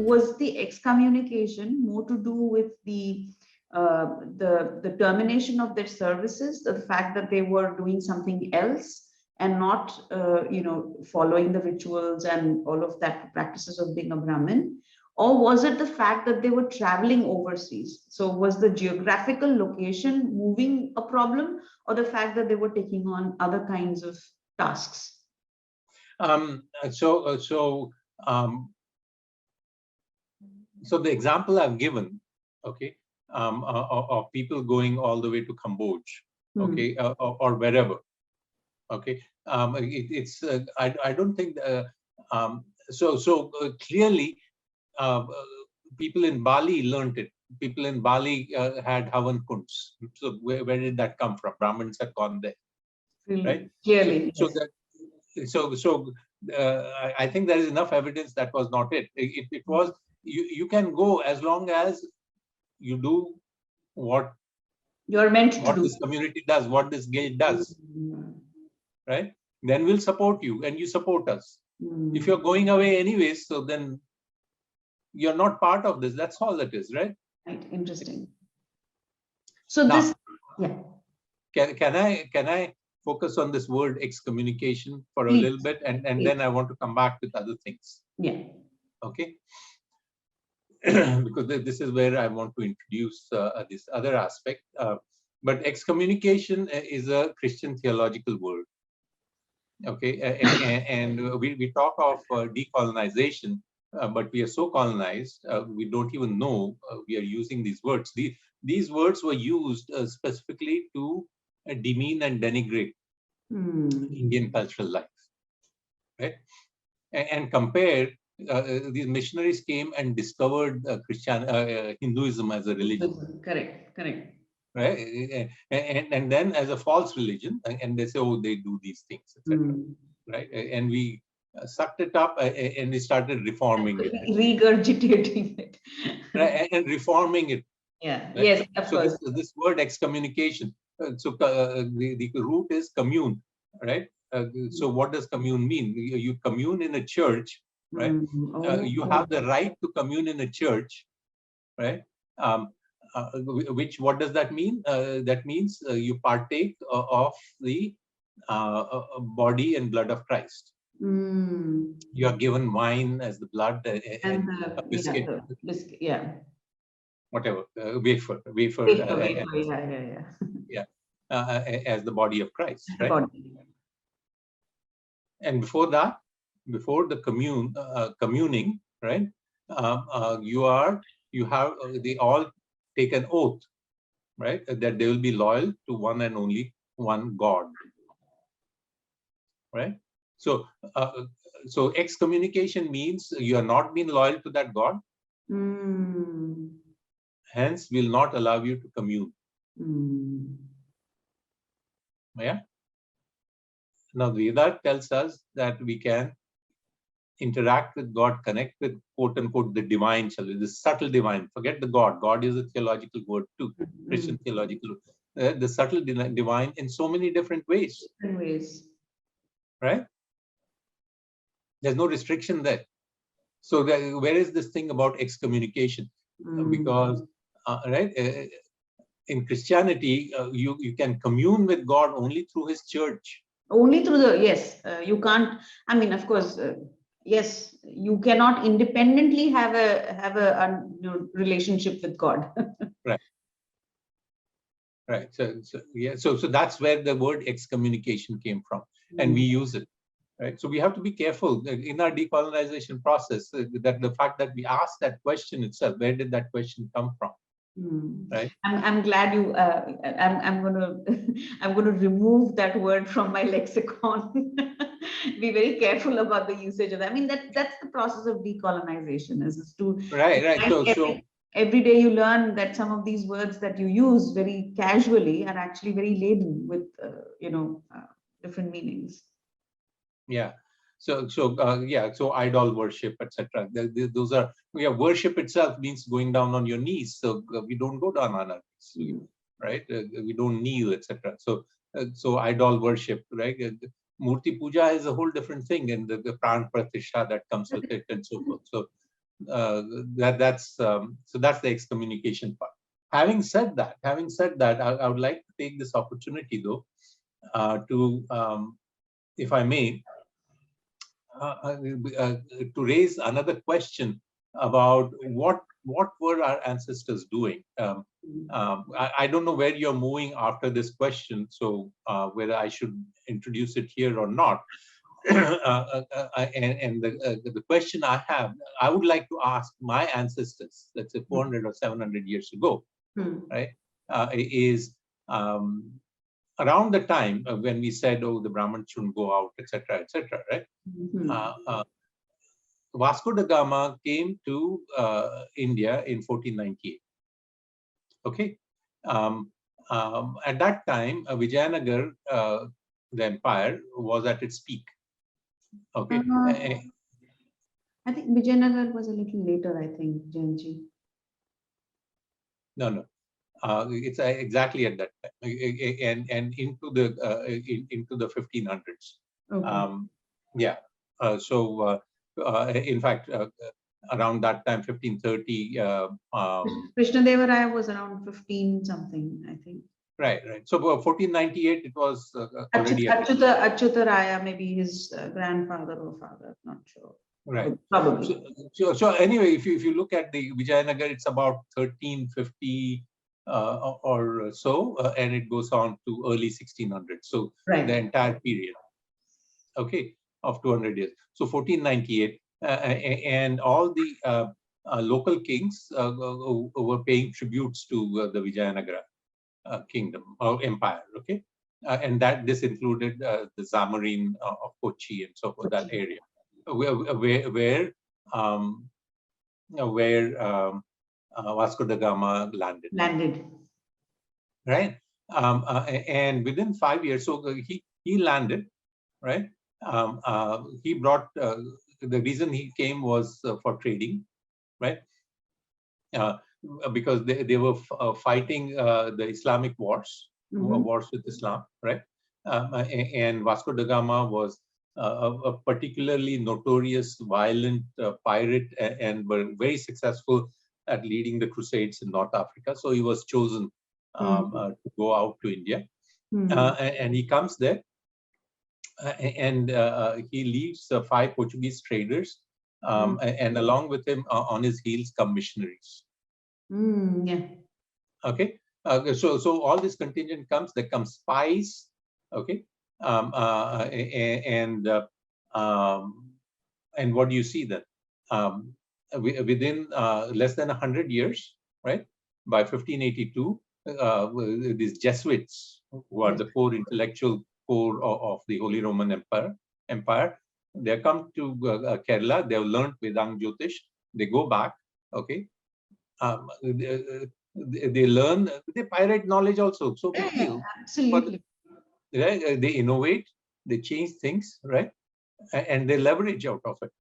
was the excommunication more to do with the termination of their services, the fact that they were doing something else and not following the rituals and all of that practices of being a Brahmin? Or was it the fact that they were traveling overseas? So was the geographical location moving a problem, or the fact that they were taking on other kinds of tasks? So the example I've given, okay, of people going all the way to Cambodia, okay, or wherever, okay, I don't think clearly people in Bali learned it. People in Bali had Havan Kunds. So where did that come from? Brahmins had gone there, right? Clearly. I think there is enough evidence that was not it. It was, you can go as long as you do what you're meant to do. This community does, what this guild does, right? Then we'll support you and you support us. If you're going away anyways, so then you're not part of this. That's all it is, right? Right. Interesting. So now, this, yeah. Can I focus on this word excommunication for a little bit, and then I want to come back with other things. Yeah. Okay. Because this is where I want to introduce this other aspect. But excommunication is a Christian theological word. Okay, and we talk of decolonization, but we are so colonized, we don't even know we are using these words. These words were used specifically to demean and denigrate Indian cultural life, right? And compare, these missionaries came and discovered Hinduism as a religion. Correct. Right, and then as a false religion, and they say, oh, they do these things, etc. Right, and we sucked it up and we started reforming it, regurgitating it, right, and reforming it. Yeah. Right? Yes, of course. This word excommunication. The root is commune, right? So what does commune mean? You commune in a church, right? You have the right to commune in a church, right? What does that mean? That means you partake of the body and blood of Christ. You are given wine as the blood and a biscuit. Yeah. Whatever, wafer, as the body of Christ, right? And before that, before the communing, right? They all take an oath, right? That they will be loyal to one and only one God, right? So excommunication means you are not being loyal to that God. Hence, will not allow you to commune. Yeah. Now, Veda tells us that we can interact with God, connect with quote unquote the divine, the subtle divine. Forget the God. God is a theological word too, Christian theological. The subtle divine in so many different ways. Right? There's no restriction there. So where is this thing about excommunication? Because in Christianity, you can commune with God only through His church. Only through you can't. I mean, of course, yes, you cannot independently have a relationship with God. Right. Right. So that's where the word excommunication came from, and we use it. Right. So we have to be careful in our decolonization process that the fact that we ask that question itself, where did that question come from? Right. I'm glad you. I'm going to remove that word from my lexicon. Be very careful about the usage of that. I mean, that's the process of decolonization, is to right. Every day you learn that some of these words that you use very casually are actually very laden with different meanings. Yeah. So idol worship, etc. Those are, worship itself means going down on your knees. So we don't go down on our knees, right? We don't kneel, etc. So idol worship, right? Murti puja is a whole different thing, and the pran pratishtha that comes with it, and so forth. that's so that's the excommunication part. Having said that, I would like to take this opportunity though to, if I may, to raise another question about what were our ancestors doing. I don't know where you're moving after this question, so whether I should introduce it here or not. And the question I have, I would like to ask my ancestors, let's say 400 or 700 years ago, right, is around the time when we said, oh, the Brahmins shouldn't go out, etc., right? Vasco da Gama came to India in 1498. Okay. At that time, Vijayanagara, the empire, was at its peak. Okay. I think Vijayanagara was a little later, I think, Jayanji. No. It's exactly at that time, and into the 1500s. Okay. Yeah. So in fact, around that time, 1530. Krishna Deva Raya was around 15 something, I think. Right. So 1498, it was already. Achyuta Raya, maybe his grandfather or father, not sure. Right. Probably. So anyway, if you look at the Vijayanagara, it's about 1350 or so, and it goes on to early 1600s. So the entire period, okay, of 200 years. So 1498, and all the local kings were paying tributes to the Vijayanagara kingdom or empire, okay, and that this included the Zamorin of Kochi and so forth, that area where Vasco da Gama landed. Right, and within 5 years, so he landed, right. He brought the reason he came was for trading, right. Because they were fighting the Islamic wars, wars with Islam, right? And Vasco da Gama was a particularly notorious, violent pirate, and were very successful at leading the Crusades in North Africa. So he was chosen to go out to India, and he comes there, and he leaves 5 Portuguese traders, and along with him on his heels come missionaries. Yeah. Okay. So all this contingent comes. There comes spies. Okay. And what do you see then? Within less than 100 years, right? By 1582, these Jesuits, who are the core intellectual core of the Holy Roman Empire, they come to Kerala. They have learned Vedang Jyotish. They go back. Okay. They learn, they pirate knowledge also. So big deal. Absolutely. But, right, they innovate, they change things, right, and they leverage out of it.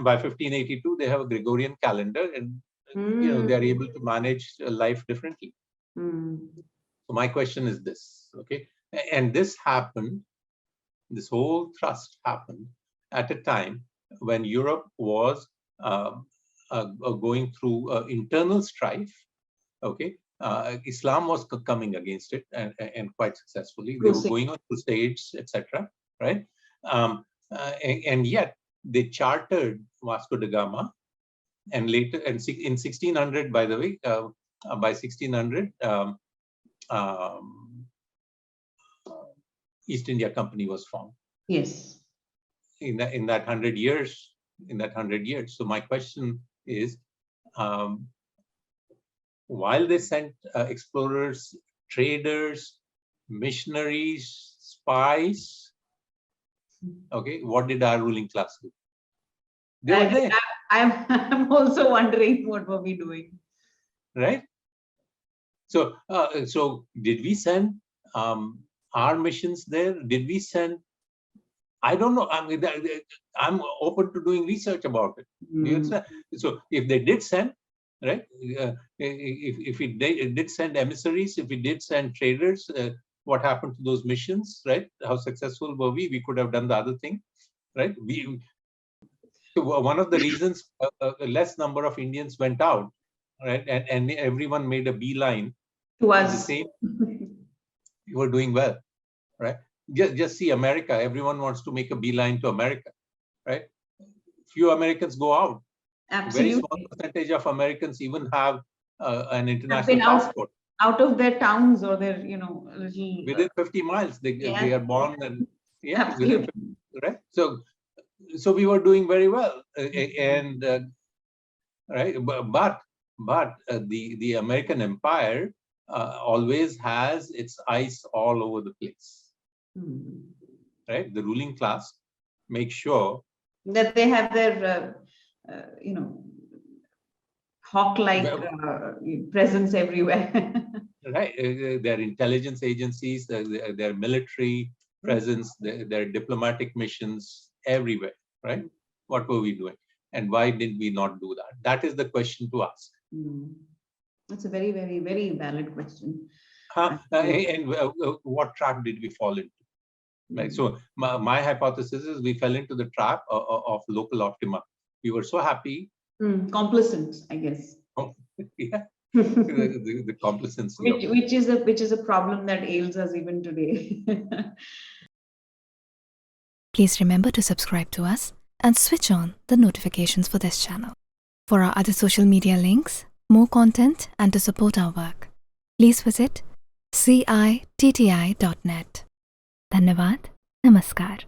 By 1582, they have a Gregorian calendar, and they are able to manage life differently. So my question is this, okay, and this happened. This whole thrust happened at a time when Europe was going through internal strife. Okay, Islam was coming against it, and quite successfully. They were going on crusades, etc. Right, and yet they chartered Vasco da Gama, and later, and in 1600, by the way, by 1600, East India Company was formed. Yes. In that 100 years, So my question is, while they sent explorers, traders, missionaries, spies, okay, what did our ruling class do? They were there. I'm also wondering, what were we doing? Right. So, so did we send our missions there? Did we send? I don't know. I mean, I'm open to doing research about it. So if they did send, right? If it did send emissaries, if we did send traders, what happened to those missions, right? How successful were we? We could have done the other thing, right? One of the reasons a less number of Indians went out, right, and everyone made a beeline To to the us. same. You were doing well, right? Just see America. Everyone wants to make a beeline to America, right? Few Americans go out. Absolutely. Very small percentage of Americans even have an Have international been passport. out of their towns or their, little. Within 50 miles, they are born, and Absolutely. right. So we were doing very well, and right, but the American empire always has its eyes all over the place, right? The ruling class makes sure that they have their, hawk-like presence everywhere. right, their intelligence agencies, their military presence, their diplomatic missions everywhere, right? What were we doing, and why did we not do that? That is the question to ask. That's a very, very, very valid question. And what trap did we fall into? Right. So my hypothesis is we fell into the trap of local optima. We were so happy. Complacent, I guess. Yeah. The complacency. Which is a problem that ails us even today. Please remember to subscribe to us and switch on the notifications for this channel. For our other social media links, more content, and to support our work, please visit citti.net. Dhanyavad. Namaskar.